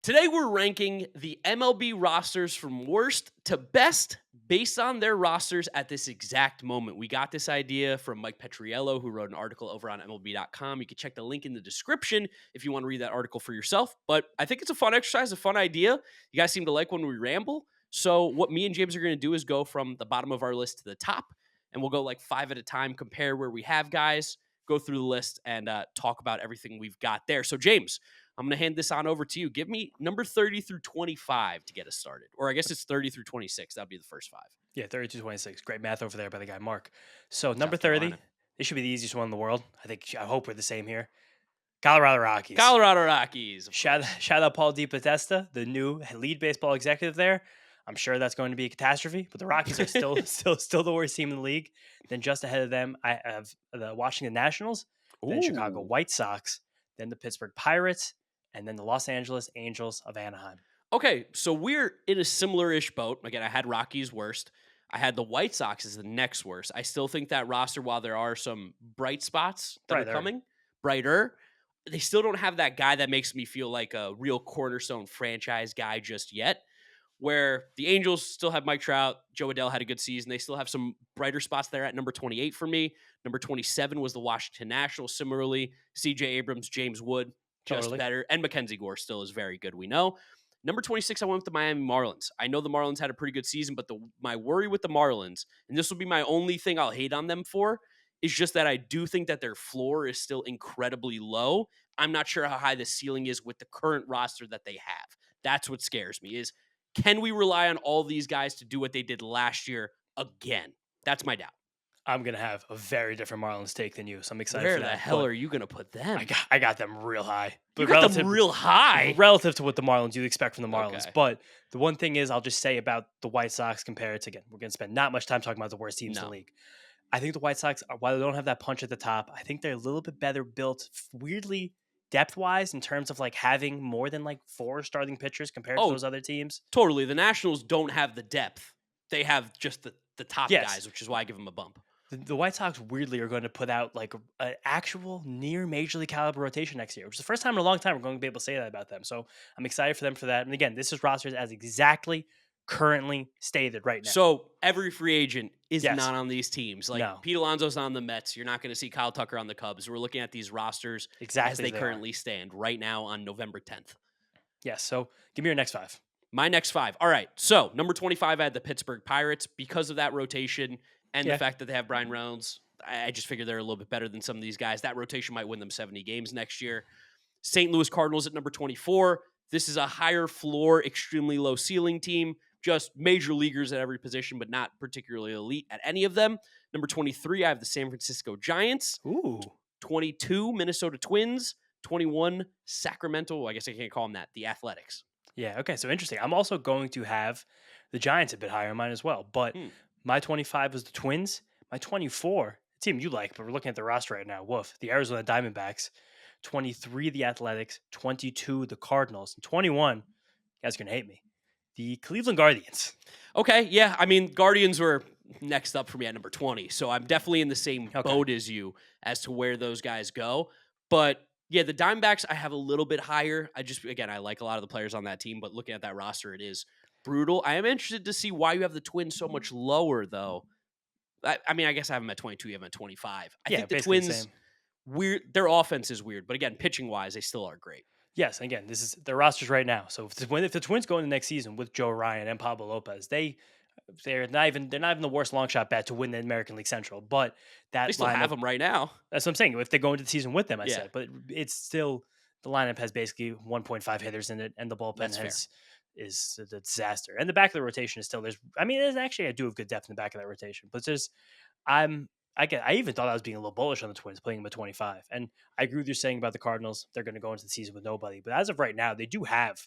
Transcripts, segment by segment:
Today, we're ranking the MLB rosters from worst to best based on their rosters at this exact moment. We got this idea from Mike Petriello, who wrote an article over on MLB.com. You can check the link in the description if you want to read that article for yourself. But I think it's a fun exercise, a fun idea. You guys seem to like when we ramble. So, what me and James are going to do is go from the bottom of our list to the top, and we'll go like 5 at a time, compare where we have guys, go through the list, and talk about everything we've got there. So, James, I'm going to hand this on over to you. Give me number 30 through 25 to get us started. Or I guess it's 30 through 26. That'll be the first 5. Yeah, 32-26. Great math over there by the guy Mark. So number South 30, Carolina. this should be the easiest one in the world. I hope we're the same here. Colorado Rockies. Colorado Rockies. Shout out Paul DePodesta, the new lead baseball executive there. I'm sure that's going to be a catastrophe, but the Rockies are still the worst team in the league. Then just ahead of them, I have the Washington Nationals, then Chicago Ooh. White Sox, then the Pittsburgh Pirates, and then the Los Angeles Angels of Anaheim. Okay, so we're in a similar-ish boat. Again, I had Rockies worst. I had the White Sox as the next worst. I still think that roster, while there are some bright spots that are coming, brighter, they still don't have that guy that makes me feel like a real cornerstone franchise guy just yet. Where the Angels still have Mike Trout, Joe Adell had a good season. They still have some brighter spots there at number 28 for me. Number 27 was the Washington Nationals. Similarly, C.J. Abrams, James Wood, just better. And Mackenzie Gore still is very good, we know. Number 26, I went with the Miami Marlins. I know the Marlins had a pretty good season, but my worry with the Marlins, and this will be my only thing I'll hate on them for, is just that I do think that their floor is still incredibly low. I'm not sure how high the ceiling is with the current roster that they have. That's what scares me is, can we rely on all these guys to do what they did last year again? That's my doubt. I'm going to have a very different Marlins take than you, so I'm excited Where for that. the hell are you going to put them? I got them real high. You got them real high? Relative to what the Marlins you'd expect from the Marlins. Okay. But the one thing is, I'll just say about the White Sox compared to, again, we're going to spend not much time talking about the worst teams in the league. I think the White Sox, while they don't have that punch at the top, I think they're a little bit better built, weirdly, depth-wise, in terms of like having more than like 4 starting pitchers compared to those other teams. Totally. The Nationals don't have the depth. They have just the top guys, which is why I give them a bump. The White Sox weirdly are going to put out like an actual near major league caliber rotation next year, which is the first time in a long time we're going to be able to say that about them. So I'm excited for them for that. And again, this is rosters as exactly currently stated right now. So every free agent is not on these teams. Like Pete Alonso's on the Mets. You're not going to see Kyle Tucker on the Cubs. We're looking at these rosters as they currently stand right now on November 10th. Yes. So give me your next 5. My next 5. All right. So number 25, I had the Pittsburgh Pirates because of that rotation and the fact that they have Brian Reynolds. I just figured they're a little bit better than some of these guys. That rotation might win them 70 games next year. St. Louis Cardinals at number 24. This is a higher floor, extremely low ceiling team. Just major leaguers at every position, but not particularly elite at any of them. Number 23, I have the San Francisco Giants. Ooh. 22, Minnesota Twins. 21, Sacramento. I guess I can't call them that. The Athletics. Yeah, okay, so interesting. I'm also going to have the Giants a bit higher in mine as well, but my 25 was the Twins. My 24, a team you like, but we're looking at the roster right now. Woof. The Arizona Diamondbacks. 23, the Athletics. 22, the Cardinals. And 21, you guys are going to hate me, the Cleveland Guardians. Okay, yeah. I mean, Guardians were next up for me at number 20, so I'm definitely in the same boat as you as to where those guys go. But yeah, the Diamondbacks I have a little bit higher. I like a lot of the players on that team, but looking at that roster, it is brutal. I am interested to see why you have the Twins so much lower, though. I mean, I guess I have them at 22, you have them at 25. I think the Twins, weird. Their offense is weird, but again, pitching-wise, they still are great. Yes, and again, this is their rosters right now. So if the Twins go in the next season with Joe Ryan and Pablo Lopez, they're not even the worst long shot bet to win the American League Central. But they still have them right now. That's what I'm saying. If they go into the season with them, I said, but it's still the lineup has basically 1.5 hitters in it, and the bullpen is a disaster. And the back of the rotation is still I do have good depth in the back of that rotation, but I even thought I was being a little bullish on the Twins, playing them at 25. And I agree with you saying about the Cardinals. They're going to go into the season with nobody. But as of right now, they do have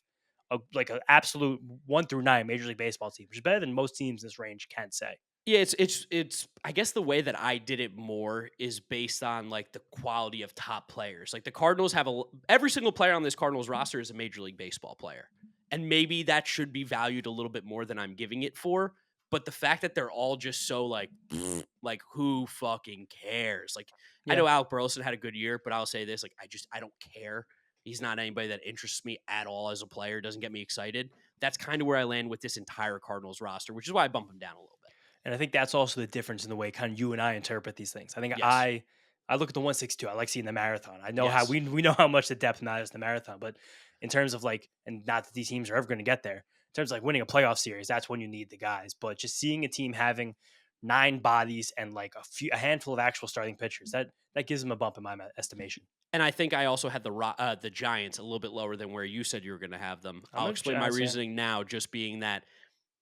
an absolute 1 through 9 Major League Baseball team, which is better than most teams in this range can say. Yeah, it's. I guess the way that I did it more is based on like the quality of top players. Like the Cardinals have every single player on this Cardinals roster is a Major League Baseball player, and maybe that should be valued a little bit more than I'm giving it for. But the fact that they're all just so like who fucking cares? Like I know Alec Burleson had a good year, but I'll say this: like I don't care He's not anybody that interests me at all as a player, doesn't get me excited. That's kind of where I land with this entire Cardinals roster, which is why I bump him down a little bit. And I think that's also the difference in the way kind of you and I interpret these things. I think Yes. I look at the 162. I like seeing the marathon. I know how Yes. we know how much the depth matters in the marathon, but in terms of like, and not that these teams are ever going to get there. In terms of like winning a playoff series, that's when you need the guys. But just seeing a team having 9 bodies and like a handful of actual starting pitchers, that gives them a bump in my estimation. And I think I also had the Giants a little bit lower than where you said you were going to have them. I'll explain my reasoning now, just being that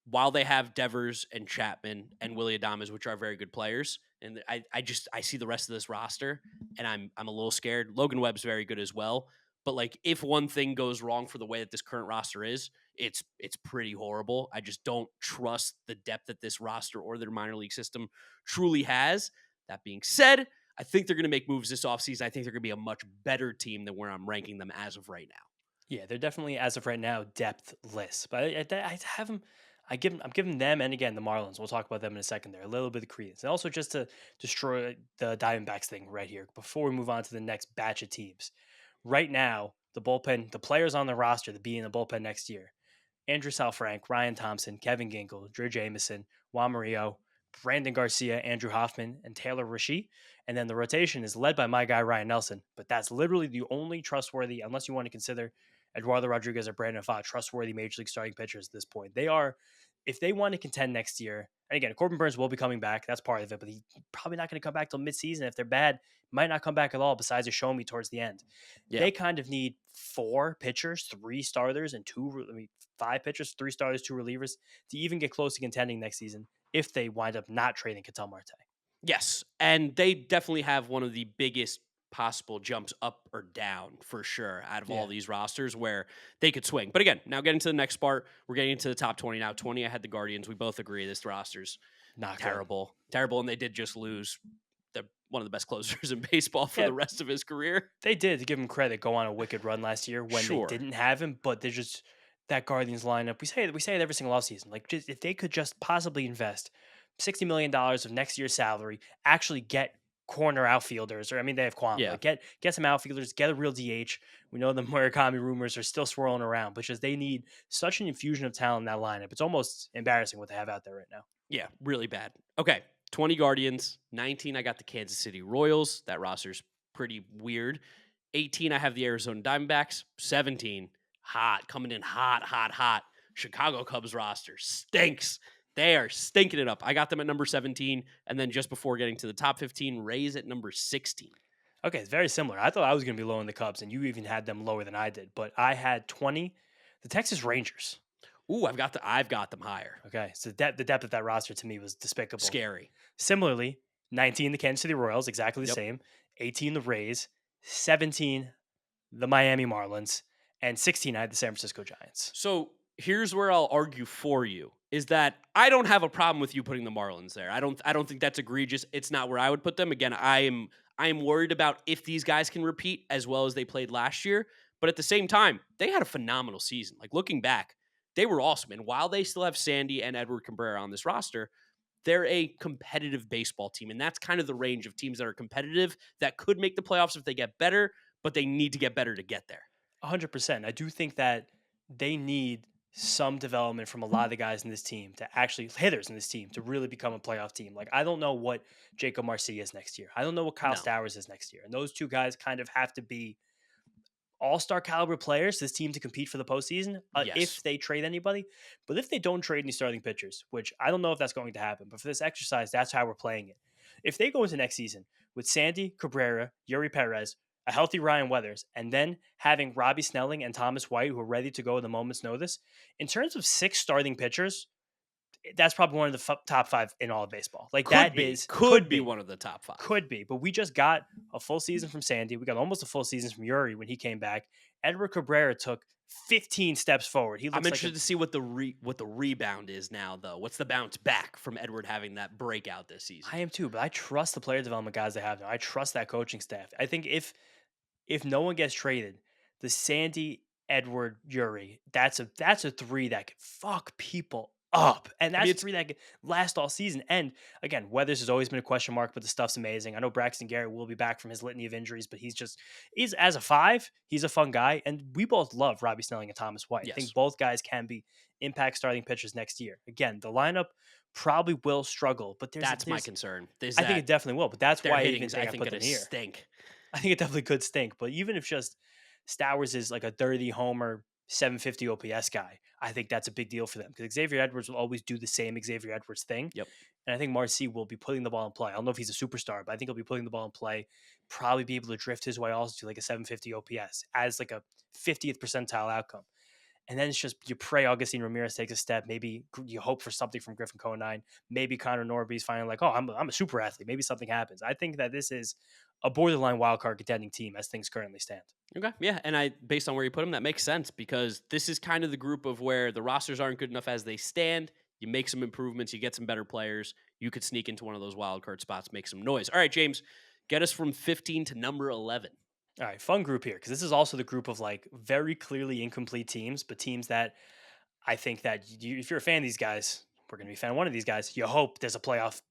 while they have Devers and Chapman and Willie Adames, which are very good players, and I see the rest of this roster, and I'm a little scared. Logan Webb's very good as well, but like if one thing goes wrong for the way that this current roster is, it's pretty horrible. I just don't trust the depth that this roster or their minor league system truly has. That being said, I think they're going to make moves this offseason. I think they're going to be a much better team than where I'm ranking them as of right now. Yeah, they're definitely as of right now depthless, but I have them. I'm giving them, and again the Marlins. We'll talk about them in a second. There a little bit of credence, and also just to destroy the Diamondbacks thing right here before we move on to the next batch of teams. Right now, the bullpen, the players on the roster to be in the bullpen next year: Andrew Salfrank, Ryan Thompson, Kevin Ginkel, Drew Jameson, Juan Mario, Brandon Garcia, Andrew Hoffman, and Taylor Rashid. And then the rotation is led by my guy Ryan Nelson, but that's literally the only trustworthy, unless you want to consider Eduardo Rodriguez or Brandon Pfaadt, trustworthy major league starting pitchers at this point. They are, if they want to contend next year, and again, Corbin Burns will be coming back. That's part of it, but he's probably not going to come back till midseason. If they're bad, might not come back at all, besides a show me towards the end. Yeah. They kind of need 4 pitchers, 3 starters, and 5 pitchers, 3 starters, 2 relievers to even get close to contending next season if they wind up not trading Ketel Marte. Yes, and they definitely have one of the biggest possible jumps up or down for sure out of all these rosters where they could swing. But again, now getting to the next part, we're getting into the top 20 now. 20, I had the Guardians. We both agree this roster's not terrible. Good. Terrible, and they did just lose one of the best closers in baseball for the rest of his career. They did, to give him credit, go on a wicked run last year when they didn't have him, but they're just that Guardians lineup. We say it every single offseason. Like, just, if they could just possibly invest $60 million of next year's salary, actually get corner outfielders, or I mean, they have Kwame. Yeah. Like get some outfielders, get a real DH. We know the Murakami rumors are still swirling around, but just they need such an infusion of talent in that lineup. It's almost embarrassing what they have out there right now. Yeah, really bad. Okay, 20 Guardians, 19 I got the Kansas City Royals. That roster's pretty weird. 18 I have the Arizona Diamondbacks. 17 coming in hot. Chicago Cubs roster stinks. They are stinking it up. I got them at number 17, and then just before getting to the top 15, Rays at number 16. Okay, it's very similar. I thought I was going to be low in the Cubs, and you even had them lower than I did. But I had 20, the Texas Rangers. Ooh, I've got them higher. Okay, so the depth of that roster to me was despicable. Scary. Similarly, 19, the Kansas City Royals, exactly the same. 18, the Rays. 17, the Miami Marlins. And 16, I had the San Francisco Giants. So here's where I'll argue for you, is that I don't have a problem with you putting the Marlins there. I don't think that's egregious. It's not where I would put them. Again, I am worried about if these guys can repeat as well as they played last year. But at the same time, they had a phenomenal season. Like, looking back, they were awesome. And while they still have Sandy and Edward Cabrera on this roster, they're a competitive baseball team. And that's kind of the range of teams that are competitive that could make the playoffs if they get better, but they need to get better to get there. 100%. I do think that they need some development from a lot of the guys in this team to actually, hitters in this team, to really become a playoff team. Like, I don't know what Jacob Marcia is next year. I don't know what Kyle Stowers is next year. And those two guys kind of have to be all-star caliber players for this team to compete for the postseason if they trade anybody. But if they don't trade any starting pitchers, which I don't know if that's going to happen, but for this exercise, that's how we're playing it. If they go into next season with Sandy, Cabrera, Yuri Perez, a healthy Ryan Weathers, and then having Robbie Snelling and Thomas White, who are ready to go at the moment's notice, in terms of 6 starting pitchers, that's probably one of the top 5 in all of baseball. Like, could be one of the top 5. Could be, but we just got a full season from Sandy. We got almost a full season from Yuri when he came back. Edward Cabrera took 15 steps forward. I'm interested to see what the rebound is now, though. What's the bounce back from Edward having that breakout this season? I am too, but I trust the player development guys they have now. I trust that coaching staff. I think if no one gets traded, the Sandy, Edward, Yuri, that's a 3 that could fuck people up. And that's three that last all season. And again, Weathers has always been a question mark, but the stuff's amazing. I know Braxton Garrett will be back from his litany of injuries, but he's as a 5, he's a fun guy. And we both love Robbie Snelling and Thomas White. Yes. I think both guys can be impact starting pitchers next year. Again, the lineup probably will struggle, but that's my concern. I think it definitely will, but that's why I even think I put them here. Stink. I think it definitely could stink, but even if just Stowers is like a 30 homer, 750 OPS guy, I think that's a big deal for them because Xavier Edwards will always do the same Xavier Edwards thing. Yep. And I think Marcy will be putting the ball in play. I don't know if he's a superstar, but I think he'll be putting the ball in play, probably be able to drift his way also to like a 750 OPS as like a 50th percentile outcome. And then it's just you pray Augustine Ramirez takes a step. Maybe you hope for something from Griffin Conine. Maybe Connor Norby's finally like, oh, I'm a super athlete. Maybe something happens. I think that this is a borderline wildcard contending team as things currently stand. Okay, yeah, and based on where you put them, that makes sense because this is kind of the group of where the rosters aren't good enough as they stand. You make some improvements, you get some better players. You could sneak into one of those wildcard spots, make some noise. All right, James, get us from 15 to number 11. All right, fun group here because this is also the group of like very clearly incomplete teams, but teams that I think that if you're a fan of these guys, we're going to be a fan of one of these guys. You hope there's a playoff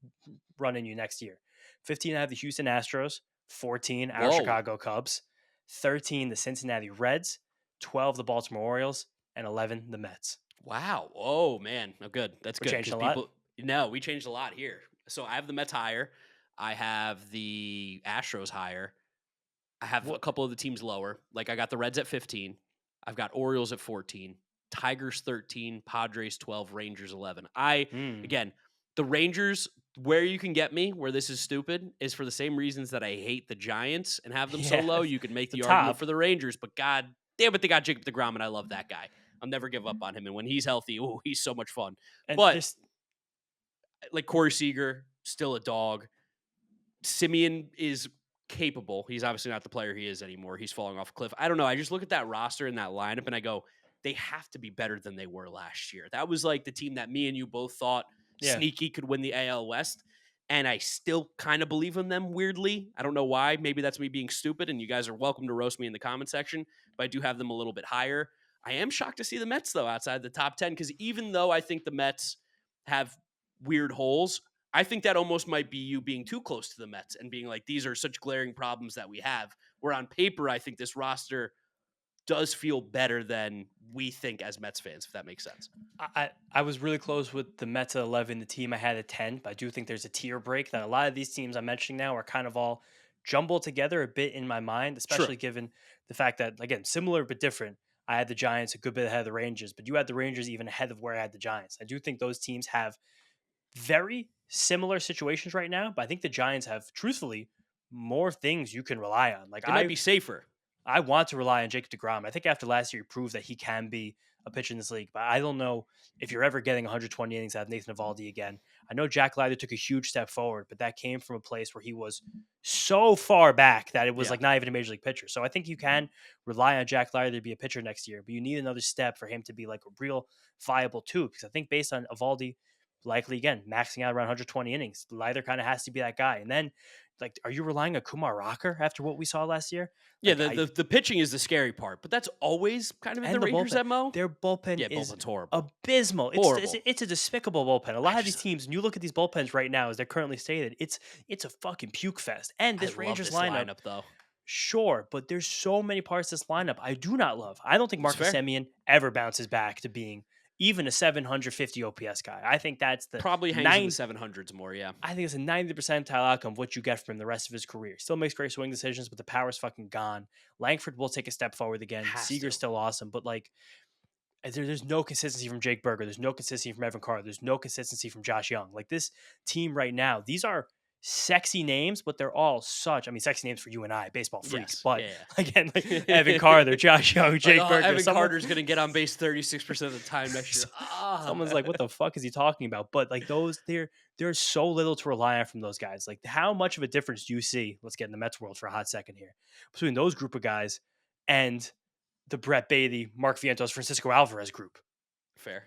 run in you next year. 15, I have the Houston Astros. 14, our Chicago Cubs. 13, the Cincinnati Reds. 12, the Baltimore Orioles. And 11, the Mets. Wow. Oh, man. Oh, good. That's good. Changed a lot? No, we changed a lot here. So I have the Mets higher. I have the Astros higher. I have a couple of the teams lower. Like I got the Reds at 15. I've got Orioles at 14. Tigers 13. Padres 12. Rangers 11. Again, the Rangers, where you can get me, where this is stupid, is for the same reasons that I hate the Giants and have them so low. You can make the argument for the Rangers, but God damn it, they got Jacob deGrom, and I love that guy. I'll never give up on him. And when he's healthy, he's so much fun. And but like Corey Seager, still a dog. Simeon is capable. He's obviously not the player he is anymore. He's falling off a cliff. I don't know. I just look at that roster and that lineup, and I go, they have to be better than they were last year. That was like the team that me and you both thought sneaky could win the AL West. And I still kind of believe in them weirdly. I don't know why. Maybe that's me being stupid, and you guys are welcome to roast me in the comment section, but I do have them a little bit higher. I am shocked to see the Mets, though, outside the top 10, because even though I think the Mets have weird holes, I think that almost might be you being too close to the Mets and being like, these are such glaring problems that we have. Where on paper, I think this roster does feel better than we think as Mets fans, if that makes sense. I was really close with the Mets at 11, the team I had at 10, but I do think there's a tier break that a lot of these teams I'm mentioning now are kind of all jumbled together a bit in my mind, especially given the fact that, again, similar but different. I had the Giants a good bit ahead of the Rangers, but you had the Rangers even ahead of where I had the Giants. I do think those teams have very similar situations right now, but I think the Giants have, truthfully, more things you can rely on. Like they might be safer. I want to rely on Jacob deGrom. I think after last year, he proved that he can be a pitcher in this league. But I don't know if you're ever getting 120 innings out of Nathan Eovaldi again. I know Jack Leiter took a huge step forward, but that came from a place where he was so far back that it was like not even a major league pitcher. So I think you can rely on Jack Leiter to be a pitcher next year, but you need another step for him to be like a real viable two. Because I think based on Eovaldi, likely again maxing out around 120 innings, Leiter kind of has to be that guy. And then, like, are you relying on Kumar Rocker after what we saw last year? Yeah, the pitching is the scary part, but that's always kind of in the Rangers' MO. Their bullpen is horrible. Abysmal. It's a despicable bullpen. A lot of these teams, and you look at these bullpens right now as they're currently stated, it's a fucking puke fest. And this Rangers lineup, though. Sure, but there's so many parts of this lineup I do not love. I don't think Marcus Semien ever bounces back to being even a 750 OPS guy. I think that's the probably hangs in the 700s more. Yeah, I think it's a 90th percentile outcome of what you get from him the rest of his career. Still makes great swing decisions, but the power's fucking gone. Langford will take a step forward again. Seager's still awesome, but like there's no consistency from Jake Berger. There's no consistency from Evan Carter. There's no consistency from Josh Young. Like this team right now, these are sexy names, but they're all sexy names for you and I, baseball freaks. But again, like Evan Carter, Josh Young, Jake Berger. Evan Carter's going to get on base 36% of the time next year. Someone's like, what the fuck is he talking about? But like there's so little to rely on from those guys. Like how much of a difference do you see? Let's get in the Mets world for a hot second here. Between those group of guys and the Brett Baty, Mark Vientos, Francisco Alvarez group. Fair.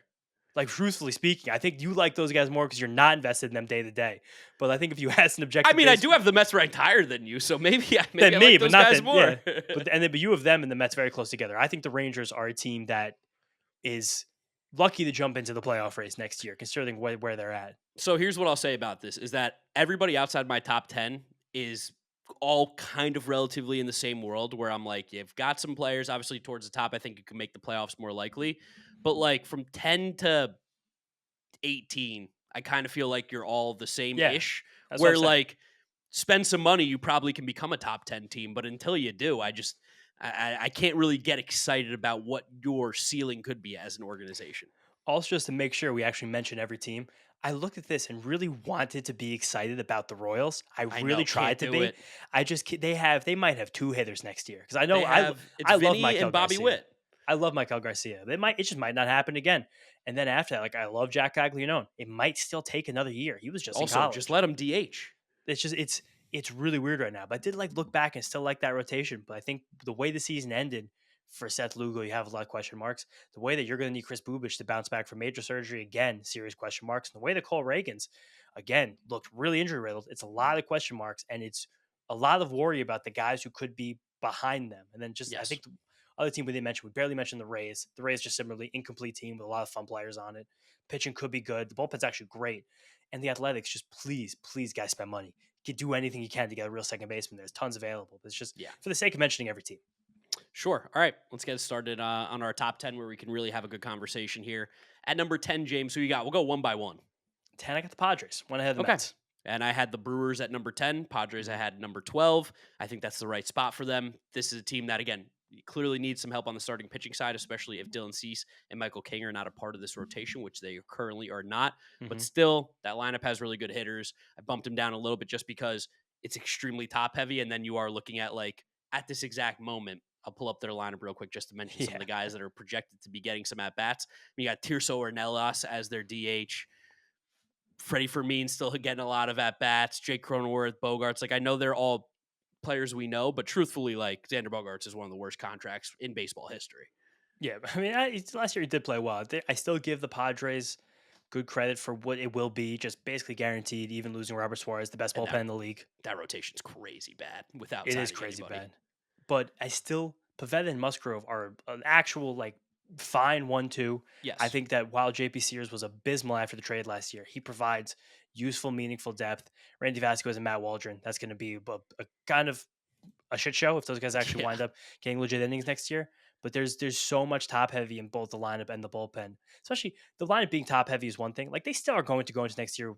Like, truthfully speaking, I think you like those guys more because you're not invested in them day to day. But I think if you ask an objective, I do have the Mets ranked higher than you, so maybe I like those not guys more. Yeah. But you have them and the Mets very close together. I think the Rangers are a team that is lucky to jump into the playoff race next year, considering where they're at. So here's what I'll say about this is that everybody outside my top 10 is all kind of relatively in the same world where I'm like, you've got some players obviously towards the top. I think you can make the playoffs more likely. But like from 10 to 18, I kind of feel like you're all the same Yeah, ish. that's what I'm Where saying. like spend some money, you probably can become a top 10 team. But until you do, I can't really get excited about what your ceiling could be as an organization. Also, just to make sure we actually mention every team, I looked at this and really wanted to be excited about the Royals. I I really know, tried can't to do be. it. they might have two hitters next year because I know They have it's I love Vinny Michael and Bobby Garcia. Witt. I love Michael Garcia. It just might not happen again. And then after that, like I love Jack Caglianone. It might still take another year. He was just in Also, just college. let him DH. It's really weird right now. But I did like look back and still like that rotation. But I think the way the season ended for Seth Lugo, you have a lot of question marks. The way that you're going to need Chris Bubich to bounce back from major surgery, again, serious question marks. And the way that Cole Reagans, again, looked really injury riddled. It's a lot of question marks, and it's a lot of worry about the guys who could be behind them. And then I Yes. think the other team we didn't mention, we barely mentioned the Rays. The Rays just similarly incomplete team with a lot of fun players on it. Pitching could be good. The bullpen's actually great. And the Athletics, just please, please, guys, spend money. You can do anything you can to get a real second baseman. There's tons available. But it's just Yeah. for the sake of mentioning every team. Sure. All right. Let's get started on our top 10 where we can really have a good conversation here. At number 10, James, who you got? We'll go one by one. 10, I got the Padres. One ahead of the Okay. Mets. And I had the Brewers at number 10. Padres, I had number 12. I think that's the right spot for them. This is a team that, again, clearly needs some help on the starting pitching side, especially if Dylan Cease and Michael King are not a part of this rotation, which they currently are not. But still, that lineup has really good hitters. I bumped them down a little bit just because it's extremely top heavy. And then you are looking at, like, at this exact moment, I'll pull up their lineup real quick just to mention some of the guys that are projected to be getting some at-bats. You got Tirso Ornelas as their DH. Freddie Fermin still getting a lot of at-bats. Jake Cronenworth, Bogarts. Like, I know they're all players we know, but truthfully, like, Xander Bogaerts is one of the worst contracts in baseball history. Yeah, I mean, last year he did play well. I still give the Padres good credit for what it will be. Just basically guaranteed, even losing Robert Suarez, the best bullpen in the league. That rotation's crazy bad without. It is crazy bad. But Pavetta and Musgrove are an actual like fine 1-2. Yes, I think that while JP Sears was abysmal after the trade last year, he provides useful, meaningful depth. Randy Vasquez and Matt Waldron. That's going to be a kind of a shit show if those guys actually wind up getting legit innings next year. But there's so much top heavy in both the lineup and the bullpen. Especially the lineup being top heavy is one thing. Like they still are going to go into next year.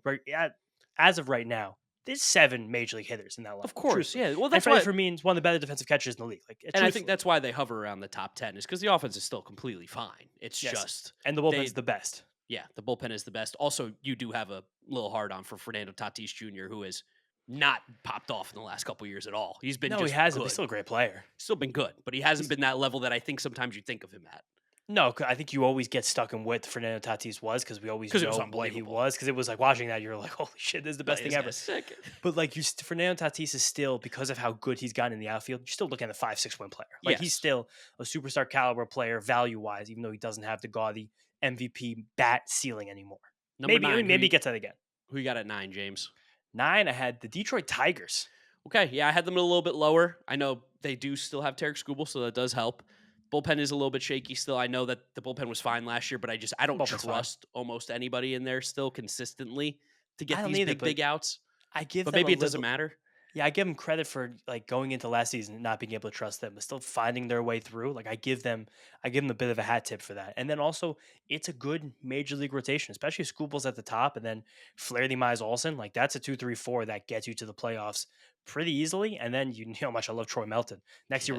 As of right now, there's 7 major league hitters in that lineup. Of course, truthfully. yeah. Well, that's why Fermin's one of the better defensive catchers in the league. Like, and I think that's why they hover around the top 10 is because the offense is still completely fine. It's just and the bullpen's the best. Yeah, the bullpen is the best. Also, you do have a little hard on for Fernando Tatis Jr., who has not popped off in the last couple of years at all. He's been he hasn't. He's still a great player. Still been good, but he hasn't been that level that I think sometimes you think of him at. No, I think you always get stuck in what Fernando Tatis was because we always know what he was. Because it was like watching that, you're like, holy shit, this is the best thing ever. Sick. But like Fernando Tatis is still, because of how good he's gotten in the outfield, you're still looking at a 5-6 win player. Like he's still a superstar caliber player value wise, even though he doesn't have the gaudy MVP bat ceiling anymore. Maybe he gets that again. Who you got at 9, James? 9, I had the Detroit Tigers. Okay, yeah, I had them a little bit lower. I know they do still have Tarek Skubal, so that does help. Bullpen is a little bit shaky still. I know that the bullpen was fine last year, but I don't trust almost anybody in there still consistently to get these big outs. But maybe it doesn't matter. Yeah, I give them credit for like going into last season and not being able to trust them, but still finding their way through. Like I give them a bit of a hat tip for that. And then also, it's a good major league rotation, especially if Skubal's at the top, and then Flaherty, Mize, Olsen. Like that's a 2-3-4 that gets you to the playoffs pretty easily. And then you know how much I love Troy Melton. Next year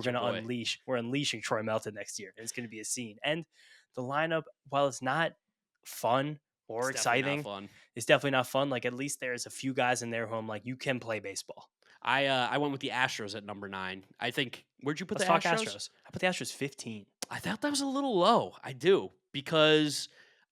we're unleashing Troy Melton next year. It's going to be a scene. And the lineup, while it's not fun or exciting, it's definitely not fun. Like at least there's a few guys in there who I'm like, you can play baseball. I went with the Astros at number 9. I think where'd you put Let's the talk Astros? I put the Astros 15. I thought that was a little low. I do because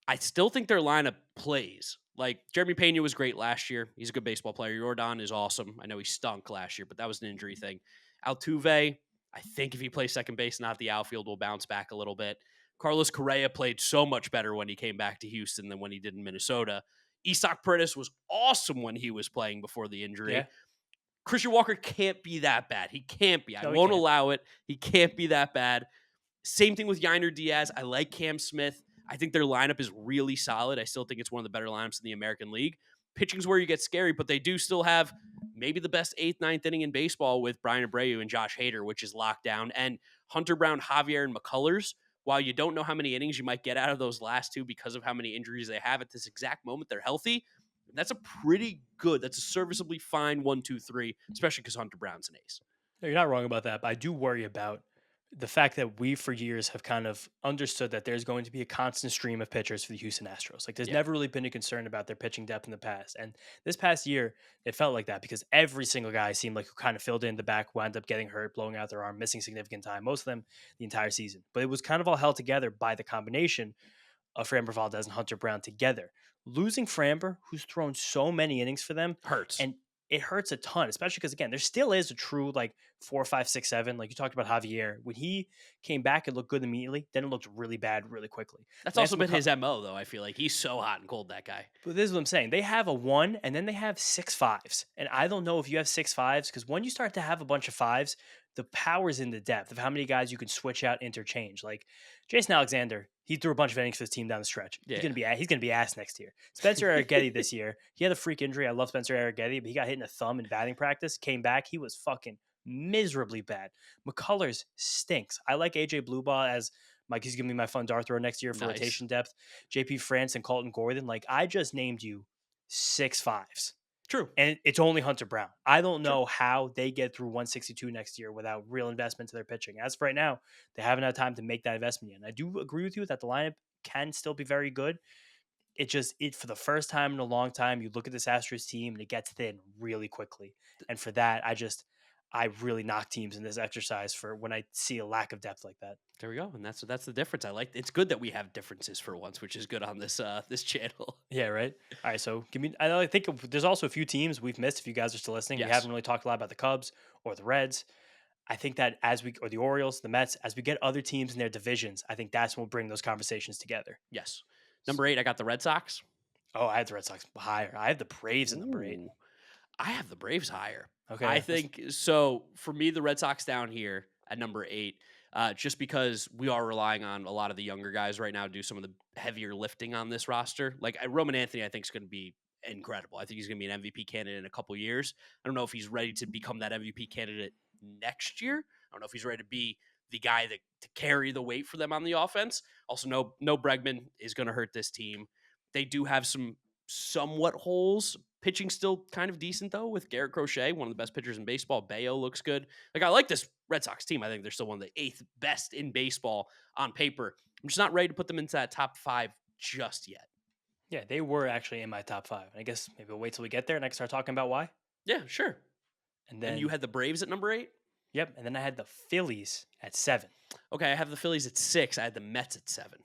I still think their lineup plays. Like Jeremy Pena was great last year. He's a good baseball player. Jordan is awesome. I know he stunk last year, but that was an injury thing. Altuve, I think if he plays second base, not the outfield, will bounce back a little bit. Carlos Correa played so much better when he came back to Houston than when he did in Minnesota. Isaac Paredes was awesome when he was playing before the injury. Yeah. Christian Walker can't be that bad. He can't be. I won't allow it. He can't be that bad. Same thing with Yiner Diaz. I like Cam Smith. I think their lineup is really solid. I still think it's one of the better lineups in the American League. Pitching's where you get scary, but they do still have maybe the best 8th, 9th inning in baseball with Brian Abreu and Josh Hader, which is locked down. And Hunter Brown, Javier, and McCullers, while you don't know how many innings you might get out of those last two because of how many injuries they have at this exact moment, they're healthy. That's a pretty good, that's a serviceably fine 1, 2, 3, especially because Hunter Brown's an ace. No, you're not wrong about that, but I do worry about the fact that we for years have kind of understood that there's going to be a constant stream of pitchers for the Houston Astros. Like there's never really been a concern about their pitching depth in the past. And this past year, it felt like that because every single guy seemed like who kind of filled in the back wound up getting hurt, blowing out their arm, missing significant time, most of them the entire season. But it was kind of all held together by the combination of Framber Valdez and Hunter Brown together. Losing Framber, who's thrown so many innings for them, hurts. And it hurts a ton, especially because, again, there still is a true, 4, 5, 6, 7. Like you talked about Javier. When he came back, it looked good immediately. Then it looked really bad really quickly. That's also been his MO, though, I feel like. He's so hot and cold, that guy. But this is what I'm saying. They have a 1, and then they have 6 5s. And I don't know if you have 6 5s, because when you start to have a bunch of 5s, the power's in the depth of how many guys you can switch out, interchange. Like Jason Alexander, he threw a bunch of innings for his team down the stretch. Yeah. He's gonna be ass next year. Spencer Arrighetti this year, he had a freak injury. I love Spencer Arrighetti, but he got hit in the thumb in batting practice. Came back, he was fucking miserably bad. McCullers stinks. I like AJ Bluebaugh as Mike. He's giving me my fun dart throw next year for rotation depth. JP France and Colton Gordon. Like I just named you 6 5s. True. And it's only Hunter Brown. I don't know how they get through 162 next year without real investment to their pitching. As for right now, they haven't had time to make that investment yet. And I do agree with you that the lineup can still be very good. For the first time in a long time, you look at this Astros team and it gets thin really quickly. And for that, I really knock teams in this exercise for when I see a lack of depth like that. There we go, and that's the difference. I like. It's good that we have differences for once, which is good on this this channel. Yeah, right. All right, so I think there's also a few teams we've missed. If you guys are still listening, we haven't really talked a lot about the Cubs or the Reds. I think that or the Orioles, the Mets, as we get other teams in their divisions, I think that's when we'll bring those conversations together. Yes. Number 8, I got the Red Sox. Oh, I had the Red Sox higher. I have the Braves at number 8. I have the Braves higher. Okay. I think so. For me, the Red Sox down here at number 8, just because we are relying on a lot of the younger guys right now to do some of the heavier lifting on this roster. Like Roman Anthony, I think is going to be incredible. I think he's going to be an MVP candidate in a couple years. I don't know if he's ready to become that MVP candidate next year. I don't know if he's ready to be the guy to carry the weight for them on the offense. Also, no Bregman is going to hurt this team. They do have some somewhat holes. Pitching still kind of decent, though, with Garrett Crochet, one of the best pitchers in baseball. Bayo looks good. Like, I like this Red Sox team. I think they're still one of the 8th best in baseball on paper. I'm just not ready to put them into that top 5 just yet. Yeah, they were actually in my top 5. I guess maybe we'll wait till we get there and I can start talking about why. Yeah, sure. And you had the Braves at number 8? Yep, and then I had the Phillies at 7. Okay, I have the Phillies at 6. I had the Mets at 7.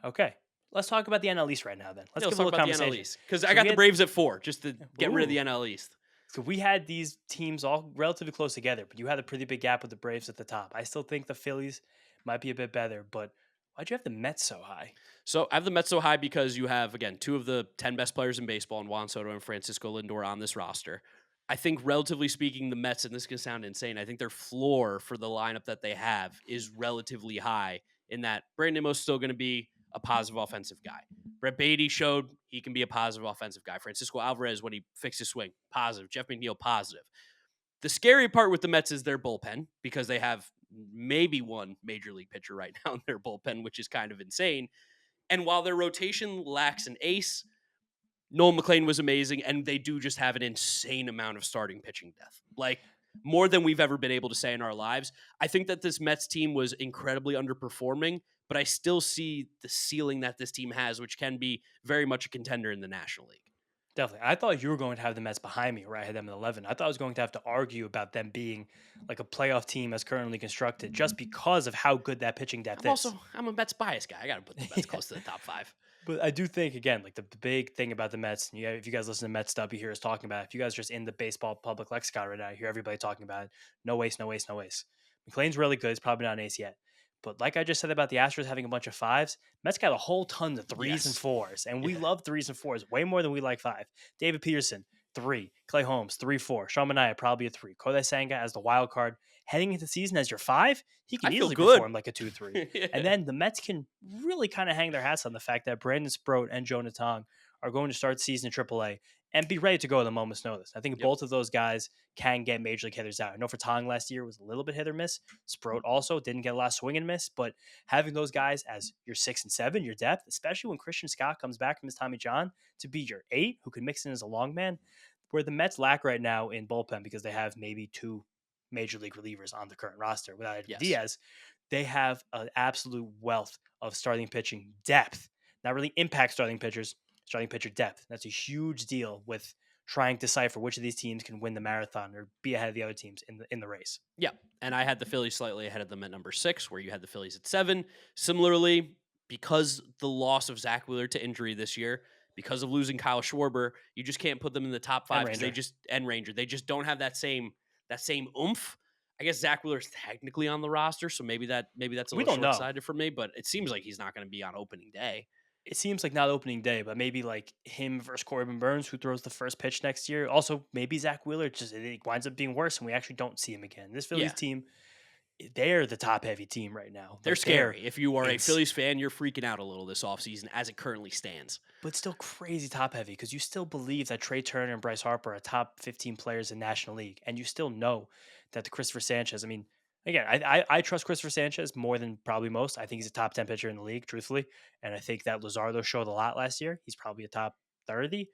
Okay. Let's talk about the NL East right now, then. Let's give a little conversation. Because I got the Braves at 4, just to get rid of the NL East. So we had these teams all relatively close together, but you had a pretty big gap with the Braves at the top. I still think the Phillies might be a bit better, but why'd you have the Mets so high? So I have the Mets so high because you have, again, 2 of the 10 best players in baseball, in Juan Soto and Francisco Lindor on this roster. I think, relatively speaking, the Mets, and this is going to sound insane, I think their floor for the lineup that they have is relatively high in that Brandon Nimmo's still going to be a positive offensive guy. Brett Beatty showed he can be a positive offensive guy. Francisco Alvarez, when he fixed his swing, positive. Jeff McNeil, positive. The scary part with the Mets is their bullpen, because they have maybe one major league pitcher right now in their bullpen, which is kind of insane. And while their rotation lacks an ace, Noel McLean was amazing, and they do just have an insane amount of starting pitching depth. Like, more than we've ever been able to say in our lives. I think that this Mets team was incredibly underperforming, but I still see the ceiling that this team has, which can be very much a contender in the National League. Definitely. I thought you were going to have the Mets behind me, where I had them at 11. I thought I was going to have to argue about them being like a playoff team as currently constructed, just because of how good that pitching depth is. I'm a Mets bias guy. I got to put the Mets close to the top 5. But I do think, again, like the big thing about the Mets, if you guys listen to Mets stuff, you hear us talking about it. If you guys are just in the baseball public lexicon right now, you hear everybody talking about it. No ace, no ace, no ace. McLean's really good. He's probably not an ace yet. But like I just said about the Astros having a bunch of 5s, Mets got a whole ton of 3s and 4s. And we love 3s and 4s way more than we like 5. David Peterson, 3. Clay Holmes, 3-4. Sean Manaea, probably a 3. Kodai Senga as the wild card. Heading into the season as your 5, he I can feel easily good. perform like a 2-3. Yeah. And then the Mets can really kind of hang their hats on the fact that Brandon Sproat and Jonah Tong are going to start the season in AAA and be ready to go at a moment's notice. I think both of those guys can get major league hitters out. I know for Tong last year was a little bit hit or miss. Sproat also didn't get a lot of swing and miss, but having those guys as your 6 and 7, your depth, especially when Christian Scott comes back from his Tommy John, to be your 8, who can mix in as a long man, where the Mets lack right now in bullpen because they have maybe 2 major league relievers on the current roster without Edwin Diaz. They have an absolute wealth of starting pitching depth, not really impact starting pitchers, starting pitcher depth. That's a huge deal with trying to decipher which of these teams can win the marathon or be ahead of the other teams in the race. Yeah, and I had the Phillies slightly ahead of them at number 6, where you had the Phillies at 7. Similarly, because the loss of Zach Wheeler to injury this year, because of losing Kyle Schwarber, you just can't put them in the top 5 because Ranger. They just don't have that same oomph. I guess Zach Wheeler's technically on the roster, so maybe that's a little short-sighted for me, but it seems like he's not going to be on opening day. It seems like not opening day, but maybe like him versus Corbin Burns, who throws the first pitch next year. Also, maybe Zach Wheeler it winds up being worse, and we actually don't see him again. This Phillies team, they're the top-heavy team right now. They're scary. If you are a Phillies fan, you're freaking out a little this offseason as it currently stands. But still crazy top-heavy because you still believe that Trey Turner and Bryce Harper are top 15 players in National League, and you still know that the Christopher Sanchez, I mean, again, I trust Christopher Sanchez more than probably most. I think he's a top 10 pitcher in the league, truthfully. And I think that Luzardo showed a lot last year. He's probably a top 30.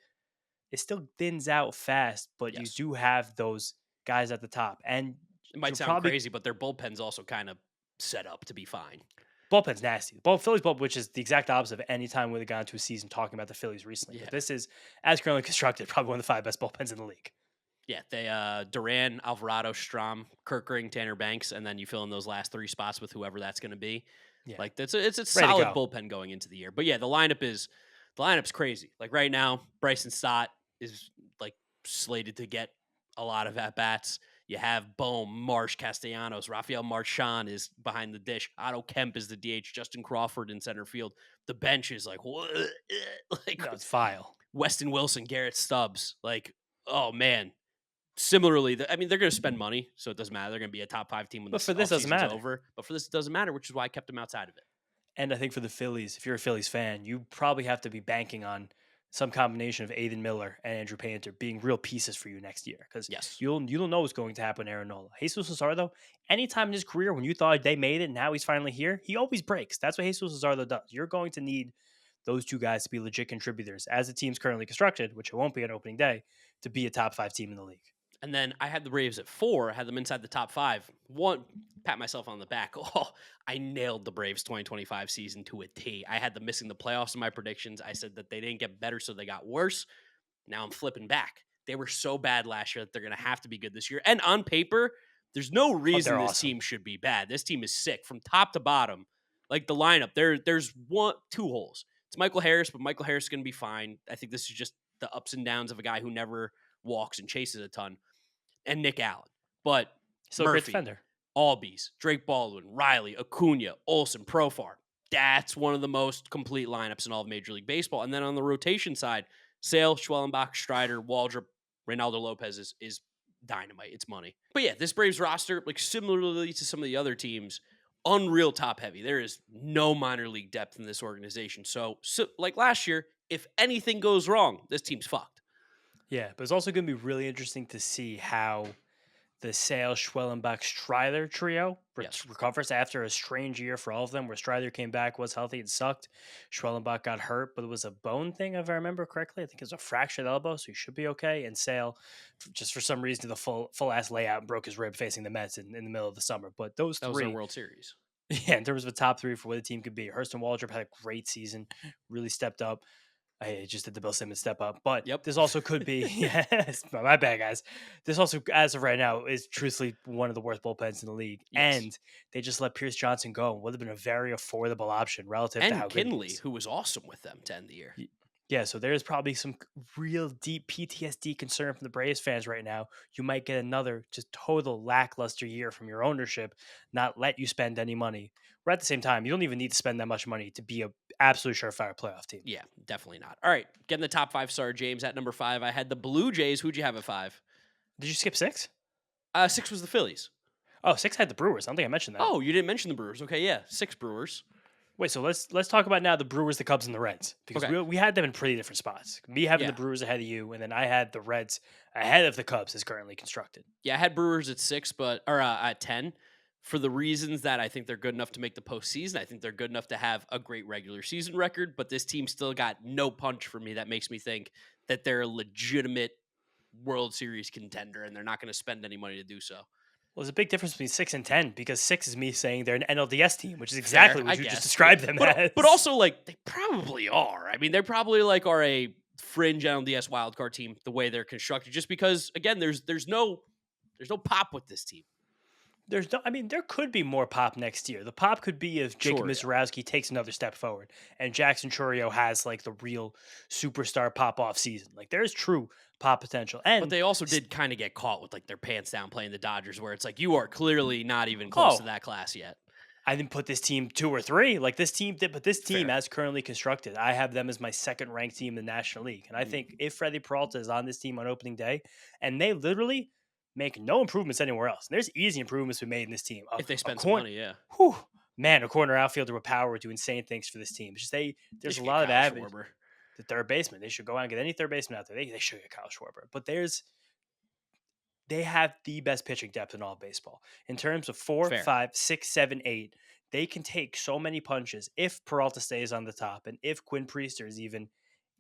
It still thins out fast, but you do have those guys at the top. And it might sound crazy, but their bullpen's also kind of set up to be fine. Bullpen's nasty. Phillies bullpen, which is the exact opposite of any time we've gone into a season talking about the Phillies recently. Yeah. But this is, as currently constructed, probably one of the 5 best bullpens in the league. Yeah, they Duran, Alvarado, Strom, Kerkering, Tanner Banks, and then you fill in those last 3 spots with whoever that's going to be. Yeah. Like it's a solid bullpen going into the year. But yeah, the lineup's crazy. Like right now, Bryson Stott is like slated to get a lot of at bats. You have Bohm, Marsh, Castellanos, Rafael Marchand is behind the dish. Otto Kemp is the DH. Justin Crawford in center field. The bench is like what? Like it's vile. Weston Wilson, Garrett Stubbs. Like oh man. Similarly, they're going to spend money, so it doesn't matter. They're going to be a top 5 team when this doesn't matter. Over. But for this, it doesn't matter, which is why I kept them outside of it. And I think for the Phillies, if you're a Phillies fan, you probably have to be banking on some combination of Aiden Miller and Andrew Painter being real pieces for you next year. Because you don't know what's going to happen to Aaron Nola. Jesus Luzardo, anytime in his career when you thought they made it, now he's finally here, he always breaks. That's what Jesus Luzardo does. You're going to need those 2 guys to be legit contributors as the team's currently constructed, which it won't be on opening day, to be a top 5 team in the league. And then I had the Braves at 4. I had them inside the top 5. One, pat myself on the back. Oh, I nailed the Braves 2025 season to a T. I had them missing the playoffs in my predictions. I said that they didn't get better, so they got worse. Now I'm flipping back. They were so bad last year that they're going to have to be good this year. And on paper, there's no reason this team should be bad. This team is sick from top to bottom. Like the lineup, there's 2 holes. It's Michael Harris, but Michael Harris is going to be fine. I think this is just the ups and downs of a guy who never walks and chases a ton. And Nick Allen. But still Murphy, a great defender. Albies, Drake Baldwin, Riley, Acuna, Olsen, Profar. That's one of the most complete lineups in all of Major League Baseball. And then on the rotation side, Sale, Schwellenbach, Strider, Waldrop, Reynaldo Lopez is dynamite. It's money. But yeah, this Braves roster, like similarly to some of the other teams, unreal top heavy. There is no minor league depth in this organization. So like last year, if anything goes wrong, this team's fucked. Yeah, but it's also going to be really interesting to see how the Sale, Schwellenbach, Strider trio recovers after a strange year for all of them, where Strider came back, was healthy, and sucked. Schwellenbach got hurt, but it was a bone thing, if I remember correctly. I think it was a fractured elbow, so he should be okay. And Sale, just for some reason, did the full-ass layout and broke his rib facing the Mets in the middle of the summer. But that was their World Series. Yeah, in terms of a top 3 for where the team could be. Hurston Waldrop had a great season, really stepped up. I just did the Bill Simmons step up, but this also could be, yes, my bad, guys. This also, as of right now, is truthfully one of the worst bullpens in the league. Yes. And they just let Pierce Johnson go. Would have been a very affordable option relative to how Kinley, good he is. who was awesome with them to end the year. Yeah, so there's probably some real deep PTSD concern from the Braves fans right now. You might get another just total lackluster year from your ownership, not let you spend any money. But at the same time, you don't even need to spend that much money to be absolutely surefire playoff team. Yeah, definitely not. All right, getting the top 5 star, James, at number 5. I had the Blue Jays. Who'd you have at 5? Did you skip 6? 6 was the Phillies. Oh, 6 had the Brewers. I don't think I mentioned that. Oh, you didn't mention the Brewers. Okay, yeah, 6 Brewers. Wait, so let's talk about now the Brewers, the Cubs, and the Reds, because we had them in pretty different spots. Me having the Brewers ahead of you, and then I had the Reds ahead of the Cubs as currently constructed. Yeah, I had Brewers at 6, or at 10, for the reasons that I think they're good enough to make the postseason. I think they're good enough to have a great regular season record, but this team still got no punch for me that makes me think that they're a legitimate World Series contender, and they're not going to spend any money to do so. Well, there's a big difference between 6 and 10, because 6 is me saying they're an NLDS team, which is exactly what you just described them as. But also, like, they probably are. I mean, they probably like are a fringe NLDS wildcard team the way they're constructed. Just because, again, there's no pop with this team. There could be more pop next year. The pop could be if Jacob Mizorowski takes another step forward and Jackson Chourio has like the real superstar pop off season. Like there's true pop potential. But they also did kind of get caught with like their pants down playing the Dodgers, where it's like you are clearly not even close to that class yet. I didn't put this team 2 or 3. Like this team did, but this team as currently constructed, I have them as my second ranked team in the National League. And I think if Freddie Peralta is on this team on opening day, and they literally make no improvements anywhere else. And there's easy improvements we made in this team. If they spend some money, yeah. Whew, man, a corner outfielder with power would do insane things for this team. It's just there's a lot of average. The third baseman, they should go out and get any third baseman out there. They should get Kyle Schwarber. But they have the best pitching depth in all of baseball. In terms of 4, 5, 6, 7, 8, they can take so many punches if Peralta stays on the top and if Quinn Priester is even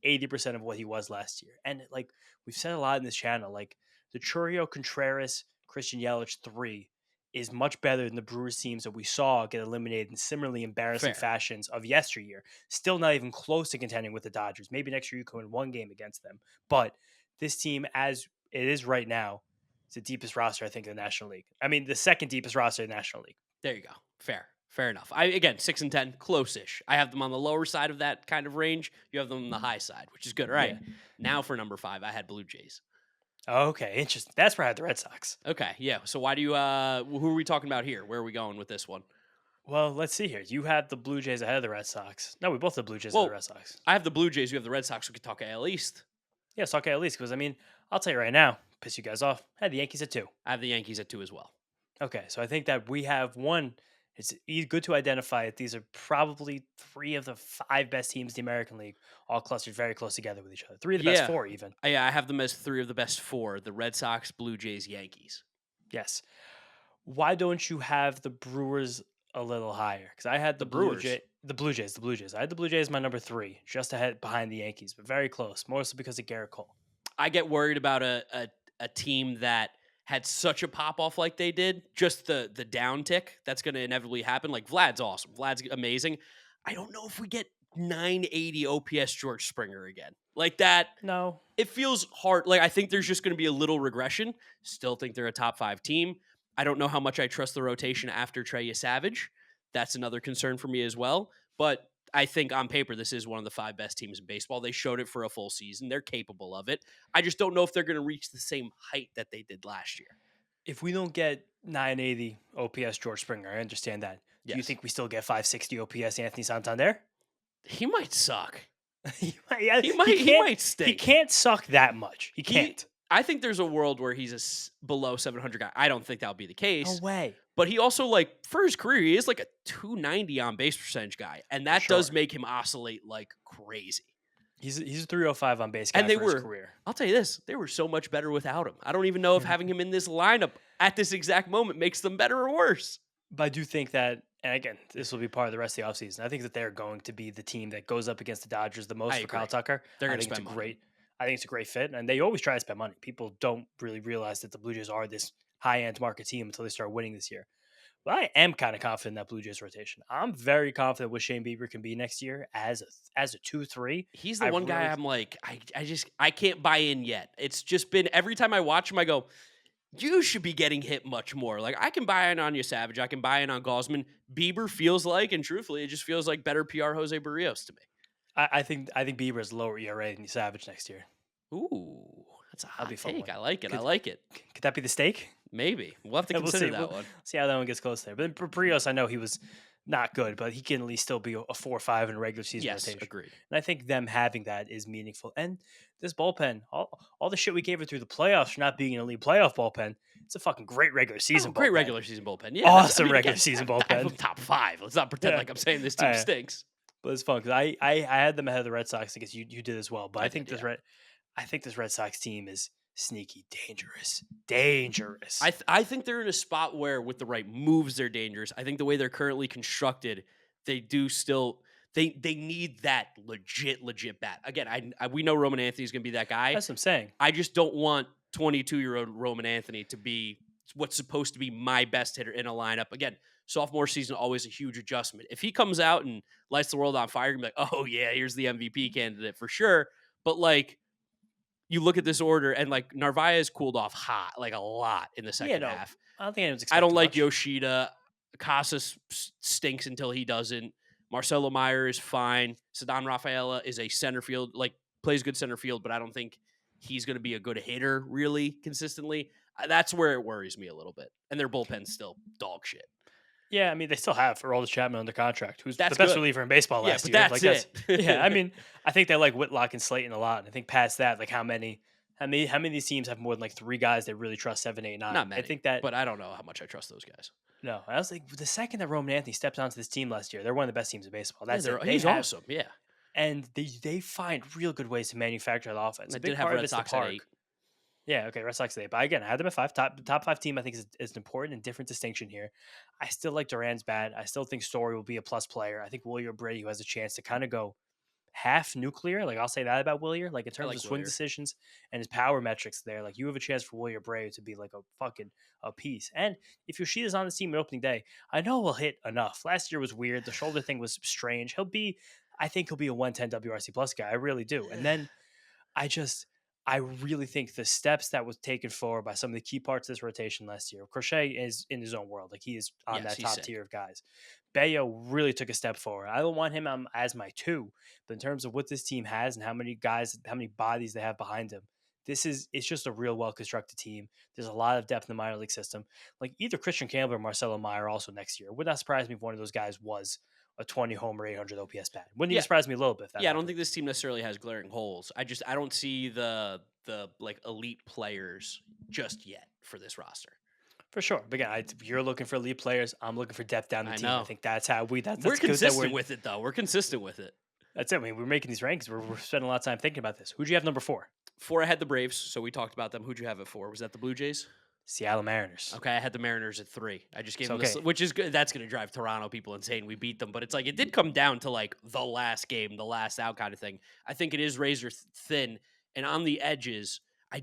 80% of what he was last year. And like we've said a lot in this channel, like the Chourio, Contreras, Christian Yelich 3 is much better than the Brewers teams that we saw get eliminated in similarly embarrassing fashions of yesteryear. Still not even close to contending with the Dodgers. Maybe next year you can win 1 game against them. But this team, as it is right now, is the deepest roster, I think, in the National League. I mean, the second deepest roster in the National League. There you go. Fair enough. Again, 6 and 10, close-ish. I have them on the lower side of that kind of range. You have them on the high side, which is good. All right. Yeah. Now for number 5, I had Blue Jays. Okay, interesting. That's where I had the Red Sox. Okay, yeah. So why do you? Who are we talking about here? Where are we going with this one? Well, let's see here. You had the Blue Jays ahead of the Red Sox. No, we both had the Blue Jays ahead of the Red Sox. I have the Blue Jays. You have the Red Sox. We could talk AL East. Yeah, let's talk AL East because I'll tell you right now, piss you guys off. I had the Yankees at 2. I have the Yankees at 2 as well. Okay, so I think that we have one. It's good to identify that these are probably 3 of the 5 best teams in the American League, all clustered very close together with each other. 3 of the best 4, even. Yeah, I have them as 3 of the best 4: the Red Sox, Blue Jays, Yankees. Yes. Why don't you have the Brewers a little higher? Because I had the Blue Jays. I had the Blue Jays my number 3, just ahead behind the Yankees, but very close, mostly because of Garrett Cole. I get worried about a team that had such a pop-off like they did, just the down tick that's going to inevitably happen. Like, Vlad's awesome. Vlad's amazing. I don't know if we get 980 OPS George Springer again. Like that. No. It feels hard. Like, I think there's just going to be a little regression. Still think they're a top 5 team. I don't know how much I trust the rotation after Trey Savage. That's another concern for me as well. But I think on paper, this is one of the 5 best teams in baseball. They showed it for a full season. They're capable of it. I just don't know if they're going to reach the same height that they did last year. If we don't get 980 OPS George Springer, I understand that. Yes. Do you think we still get 560 OPS Anthony Santander? He might suck. He might stink. He can't suck that much. He can't. I think there's a world where he's a below 700 guy. I don't think that'll be the case. No way. But he also, like, for his career, he is like a 290 on base percentage guy. And that does make him oscillate like crazy. He's a 305 on base guy for his career. I'll tell you this, they were so much better without him. I don't even know if having him in this lineup at this exact moment makes them better or worse. But I do think that, and again, this will be part of the rest of the offseason, I think that they're going to be the team that goes up against the Dodgers the most for Kyle Tucker. They're going to spend money. I think it's a great fit, and they always try to spend money. People don't really realize that the Blue Jays are this high-end market team until they start winning this year. But I am kind of confident in that Blue Jays rotation. I'm very confident what Shane Bieber can be next year as a 2-3. He's the one guy I'm like, I can't buy in yet. It's just been every time I watch him, I go, you should be getting hit much more. Like, I can buy in on you, Savage. I can buy in on Gausman. Bieber feels like, and truthfully, it just feels like better PR Jose Barrios to me. I think Bieber is lower ERA than Savage next year. Ooh, that's a hot take. I like it. I like it. Could that be the stake? Maybe. We'll have to consider that one. See how that one gets close there. But Barrios, I know he was not good, but he can at least still be a 4 or 5 in a regular season Yes, rotation. agreed. And I think them having that is meaningful. And this bullpen, all the shit we gave it through the playoffs for not being an elite playoff bullpen, it's a fucking great regular Oh, season great bullpen. regular season bullpen. Yeah, Awesome regular again, season I have bullpen. them top 5. Let's not pretend Yeah. like I'm saying this team stinks. But it's fun because I had them ahead of the Red Sox. I guess you did as well. But I did, yeah. I think this Red Sox team is sneaky dangerous. I think they're in a spot where with the right moves they're dangerous. I think the way they're currently constructed, they do still they need that legit bat. Again, we know Roman Anthony's going to be that guy. That's what I'm saying. I just don't want 22-year-old Roman Anthony to be what's supposed to be my best hitter in a lineup. Again, sophomore season, always a huge adjustment. If he comes out and lights the world on fire, you're like, oh yeah, here's the MVP candidate for sure. But like, you look at this order and like Narvaez cooled off hot, like a lot in the second half. I don't think anyone's I don't expecting like much. Yoshida. Casas stinks until he doesn't. Marcelo Meyer is fine. Cedon Rafaela is a center field, like plays good center field, but I don't think he's going to be a good hitter really consistently. That's where it worries me a little bit. And their bullpen's still dog shit. Yeah, I mean they still have Aroldis Chapman under contract, who's That's the best good. reliever in baseball last year. That's it. Yeah, I mean I think they like Whitlock and Slayton a lot. And I think past that, like how many of these teams have more than like 3 guys they really trust 7, 8, 9? Not many. I think that, but I don't know how much I trust those guys. No, I was like the second that Roman Anthony steps onto this team last year, they're one of the best teams in baseball. That's it. He's awesome. Yeah, and they find real good ways to manufacture the offense. I A big did have part of Red it's the Sox at park. 8. Yeah, okay, Red Sox at 8. But again, I had them at 5. Top 5 team I think is an important and different distinction here. I still like Duran's bad. I still think Story will be a plus player. I think Willier Brady, who has a chance to kind of go half nuclear. Like I'll say that about Willier. Like in terms of swing decisions and his power metrics there, like you have a chance for Willier Brady to be like a piece. And if Yoshida's on the team at opening day, I know he'll hit enough. Last year was weird. The shoulder thing was strange. I think he'll be a 110 WRC plus guy. I really do. And then I really think the steps that was taken forward by some of the key parts of this rotation last year. Crochet is in his own world. Like he is on that top tier of guys. Bello really took a step forward. I don't want him as my 2, but in terms of what this team has and how many bodies they have behind him, it's just a real well-constructed team. There's a lot of depth in the minor league system. Like either Christian Campbell or Marcelo Meyer also next year. It would not surprise me if one of those guys was a 20 homer 800 OPS bat. Wouldn't even surprise me a little bit. I don't think this team necessarily has glaring holes. I don't see the like elite players just yet for this roster. For sure. But again, you're looking for elite players. I'm looking for depth down the team. Know. I think that's how we're consistent with it, though. We're consistent with it. That's it. I mean, we're making these rankings. We're spending a lot of time thinking about this. Who'd you have number 4? 4, I had the Braves, so we talked about them. Who'd you have at 4? Was that the Blue Jays? Seattle Mariners. Okay, I had the Mariners at 3. I just gave them this, which is good. That's going to drive Toronto people insane. We beat them, but it's like it did come down to like the last game, the last out kind of thing. I think it is razor thin, and on the edges, I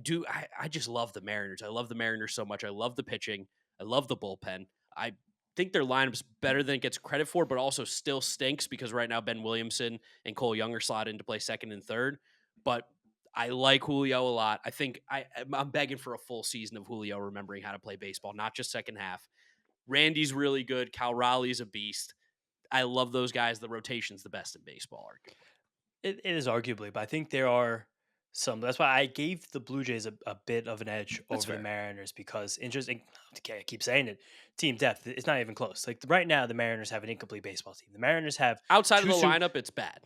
just love the Mariners. I love the Mariners so much. I love the pitching. I love the bullpen. I think their lineup's better than it gets credit for, but also still stinks because right now Ben Williamson and Cole Young are slotted in to play second and third. But I like Julio a lot. I think I'm begging for a full season of Julio remembering how to play baseball, not just second half. Randy's really good. Cal Raleigh's a beast. I love those guys. The rotation's the best in baseball, arguably. It is arguably, but I think there are some. That's why I gave the Blue Jays a bit of an edge over the Mariners because interesting. I keep saying it. Team depth. It's not even close. Like right now, the Mariners have an incomplete baseball team. The Mariners have outside of the lineup, it's bad.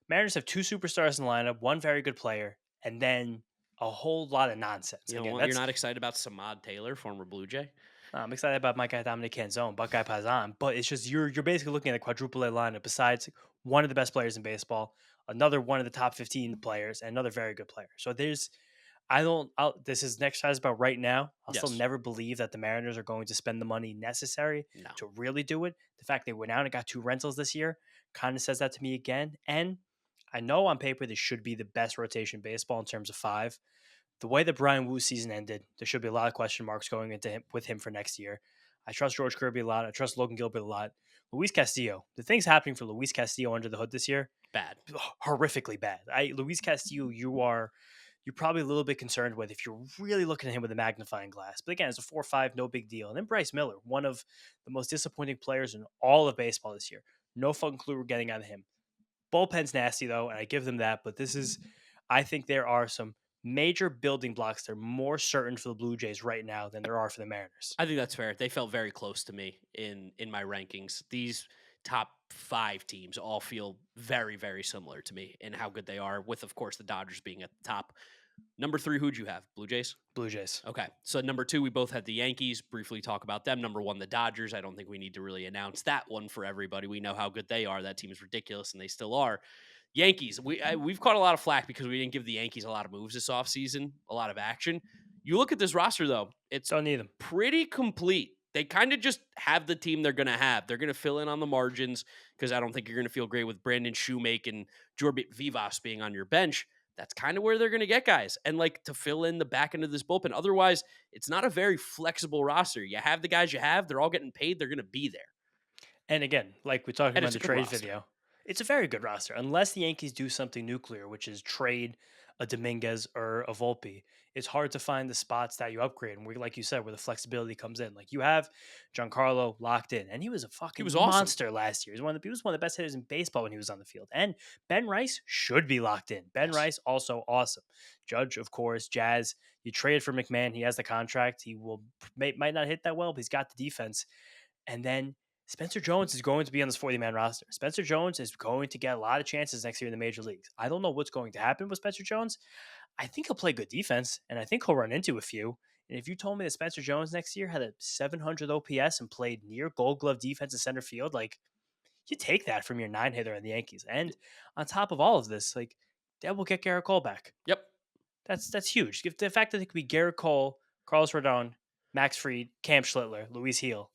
Mariners have 2 superstars in the lineup, 1 very good player, and then a whole lot of nonsense. You're not excited about Samad Taylor, former Blue Jay? I'm excited about my guy Dominic Canzone, Buckeye Pazan, but it's just you're basically looking at a quadruple A lineup besides one of the best players in baseball, another one of the top 15 players, and another very good player. So this is next size about right now. I'll still never believe that the Mariners are going to spend the money necessary to really do it. The fact they went out and got 2 rentals this year kind of says that to me again. And I know on paper this should be the best rotation baseball in terms of 5. The way that Brian Wu's season ended, there should be a lot of question marks going into him with him for next year. I trust George Kirby a lot. I trust Logan Gilbert a lot. Luis Castillo, the things happening for Luis Castillo under the hood this year, bad, horrifically bad. Luis Castillo, you're probably a little bit concerned with if you're really looking at him with a magnifying glass. But again, it's a 4-5, no big deal. And then Bryce Miller, one of the most disappointing players in all of baseball this year. No fucking clue we're getting out of him. Bullpen's nasty though, and I give them that. But I think there are some major building blocks that are more certain for the Blue Jays right now than there are for the Mariners. I think that's fair. They felt very close to me in my rankings. These top 5 teams all feel very, very similar to me in how good they are, with, of course, the Dodgers being at the top. Number 3, who'd you have? Blue Jays? Blue Jays. Okay. So number 2, we both had the Yankees. Briefly talk about them. Number 1, the Dodgers. I don't think we need to really announce that one for everybody. We know how good they are. That team is ridiculous, and they still are. Yankees. We've caught a lot of flack because we didn't give the Yankees a lot of moves this offseason, a lot of action. You look at this roster, though, it's don't need them. Pretty complete. They kind of just have the team they're going to have. They're going to fill in on the margins because I don't think you're going to feel great with Brandon Shoemaker and Jorbit Vivas being on your bench. That's kind of where they're going to get guys and like to fill in the back end of this bullpen. Otherwise, it's not a very flexible roster. You have the guys you have. They're all getting paid. They're going to be there. And again, like we talked about in the trade video, it's a very good roster. Unless the Yankees do something nuclear, which is trade a Dominguez or a Volpe, it's hard to find the spots that you upgrade. And like you said, where the flexibility comes in. Like you have Giancarlo locked in, and he was a fucking monster last year. He was one of the best hitters in baseball when he was on the field. And Ben Rice should be locked in. Ben Rice also awesome. Judge, of course, Jazz. You traded for McMahon. He has the contract. He might not hit that well, but he's got the defense. And then Spencer Jones is going to be on this 40-man roster. Spencer Jones is going to get a lot of chances next year in the major leagues. I don't know what's going to happen with Spencer Jones. I think he'll play good defense, and I think he'll run into a few. And if you told me that Spencer Jones next year had a 700 OPS and played near Gold Glove defense in center field, like, you take that from your 9-hitter in the Yankees. And on top of all of this, like, that will get Garrett Cole back. Yep. That's huge. The fact that it could be Garrett Cole, Carlos Rodon, Max Fried, Cam Schlittler, Luis Heel,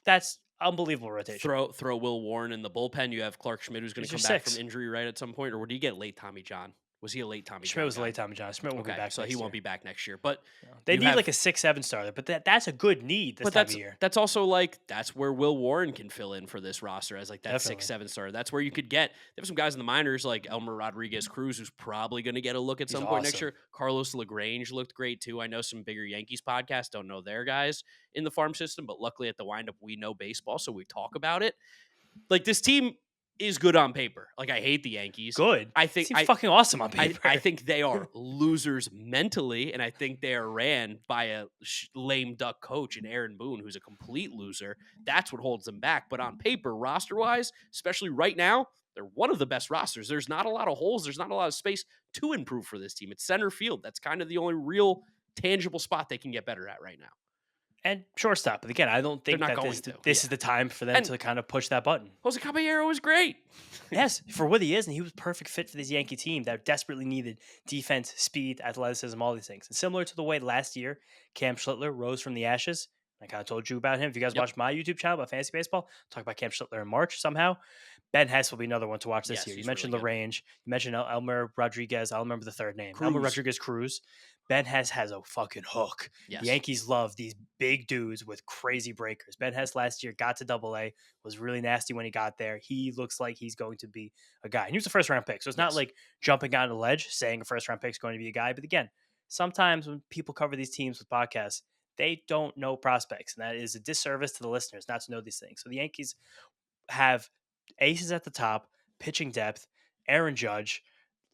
that's unbelievable rotation. Throw Will Warren in the bullpen. You have Clark Schmidt, who's going to come back from injury right at some point, or would he get late Tommy John? Was he a late Tommy John? Schmidt was a late Tommy John. Schmidt won't be back. So he won't be back next year. But they need like a 6-7 starter. But that's a good need this time of year. That's also like that's where Will Warren can fill in for this roster as like that 6-7 starter. That's where you could get. They have some guys in the minors like Elmer Rodriguez Cruz, who's probably going to get a look at some point next year. Carlos LaGrange looked great too. I know some bigger Yankees podcasts don't know their guys in the farm system, but luckily at the Windup we know baseball, so we talk about it. Like this team is good on paper. Like I hate the Yankees. Good. I think seems fucking awesome on paper. I think they are losers mentally, and I think they are ran by a lame duck coach in Aaron Boone, who's a complete loser. That's what holds them back. But on paper, roster-wise, especially right now, they're one of the best rosters. There's not a lot of holes. There's not a lot of space to improve for this team. It's center field. That's kind of the only real tangible spot they can get better at right now. And shortstop. But again, I don't think that this is the time for them to kind of push that button. Jose Caballero was great. Yes, for what he is. And he was perfect fit for this Yankee team that desperately needed defense, speed, athleticism, all these things. And similar to the way last year, Cam Schlittler rose from the ashes. I kind of told you about him. If you guys watch my YouTube channel about fantasy baseball, talk about Cam Schlittler in March somehow. Ben Hess will be another one to watch this year. You mentioned really LaRange. You mentioned Elmer Rodriguez. I'll remember the third name. Elmer Rodriguez Cruz. Ben Hess has a fucking hook. Yes. The Yankees love these big dudes with crazy breakers. Ben Hess last year got to Double-A, was really nasty when he got there. He looks like he's going to be a guy. And he was a first-round pick, so it's not like jumping on a ledge saying a first-round pick is going to be a guy. But again, sometimes when people cover these teams with podcasts, they don't know prospects, and that is a disservice to the listeners not to know these things. So the Yankees have aces at the top, pitching depth, Aaron Judge.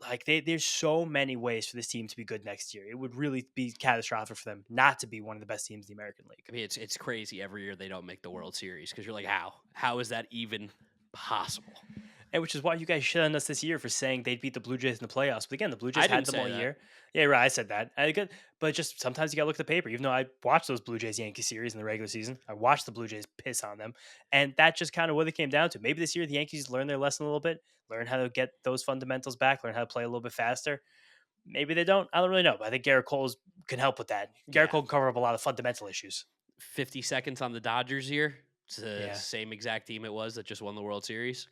Like there's so many ways for this team to be good next year. It would really be catastrophic for them not to be one of the best teams in the American League. I mean, it's crazy every year they don't make the World Series because you're like, how is that even possible? And which is why you guys shit on us this year for saying they'd beat the Blue Jays in the playoffs. But again, the Blue Jays had them all year. Yeah, right. I said that. But just sometimes you got to look at the paper. Even though I watched those Blue Jays Yankees series in the regular season, I watched the Blue Jays piss on them. And that's just kind of what it came down to. Maybe this year the Yankees learn their lesson a little bit, learn how to get those fundamentals back, learn how to play a little bit faster. Maybe they don't. I don't really know. But I think Garrett Cole can help with that. Garrett Cole can cover up a lot of fundamental issues. 50 seconds on the Dodgers here. It's the same exact team it was that just won the World Series.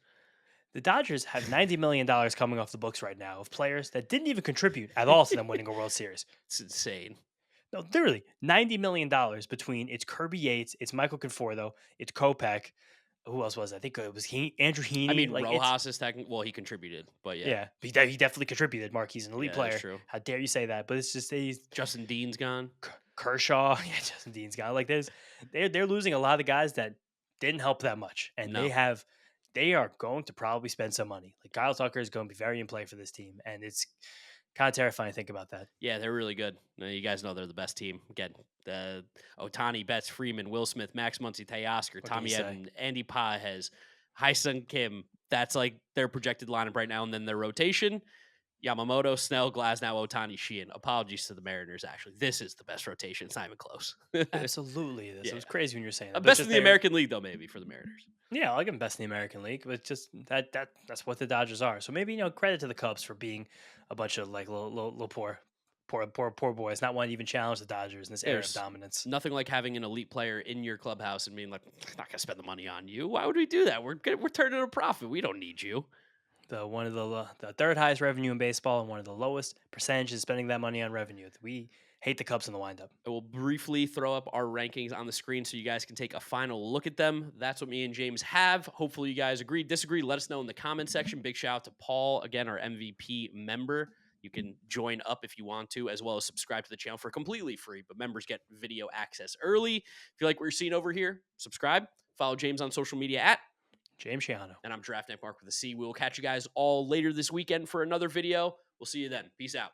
The Dodgers have $90 million coming off the books right now of players that didn't even contribute at all to them winning a World Series. It's insane. No, literally, $90 million between it's Kirby Yates, it's Michael Conforto, it's Kopech. Who else was it? I think it was Andrew Heaney. I mean, Rojas is technically, well, he contributed, but yeah. Yeah, he definitely contributed, Mark. He's an elite player. That's true. How dare you say that? But it's just Justin Dean's gone. Kershaw. Yeah, Justin Dean's gone. Like they're losing a lot of guys that didn't help that much. And they are going to probably spend some money. Like Kyle Tucker is going to be very in play for this team, and it's kind of terrifying to think about that. Yeah, they're really good. You guys know they're the best team. Again, Ohtani, Betts, Freeman, Will Smith, Max Muncy, Teoscar, Tommy Edman, Andy Pages, Hyun Kim. That's like their projected lineup right now, and then their rotation. Yamamoto, Snell, Glasnow, Ohtani, Sheehan. Apologies to the Mariners, actually. This is the best rotation. It's not even close. Absolutely. This was crazy when you're saying that. Best in the American League, though, maybe, for the Mariners. Yeah, I like them best in the American League, but just that's what the Dodgers are. So maybe, credit to the Cubs for being a bunch of like little poor boys, not wanting to even challenge the Dodgers in this era of dominance. Nothing like having an elite player in your clubhouse and being like, I'm not gonna spend the money on you. Why would we do that? We're turning a profit. We don't need you. One of the third highest revenue in baseball and one of the lowest percentages spending that money on revenue. We hate the Cubs in the windup. I will briefly throw up our rankings on the screen so you guys can take a final look at them. That's what me and James have. Hopefully you guys agree, disagree. Let us know in the comment section. Big shout out to Paul, again, our MVP member. You can join up if you want to, as well as subscribe to the channel for completely free, but members get video access early. If you like what you're seeing over here, subscribe. Follow James on social media at James Shiano. And I'm Draft Night Mark with a C. We will catch you guys all later this weekend for another video. We'll see you then. Peace out.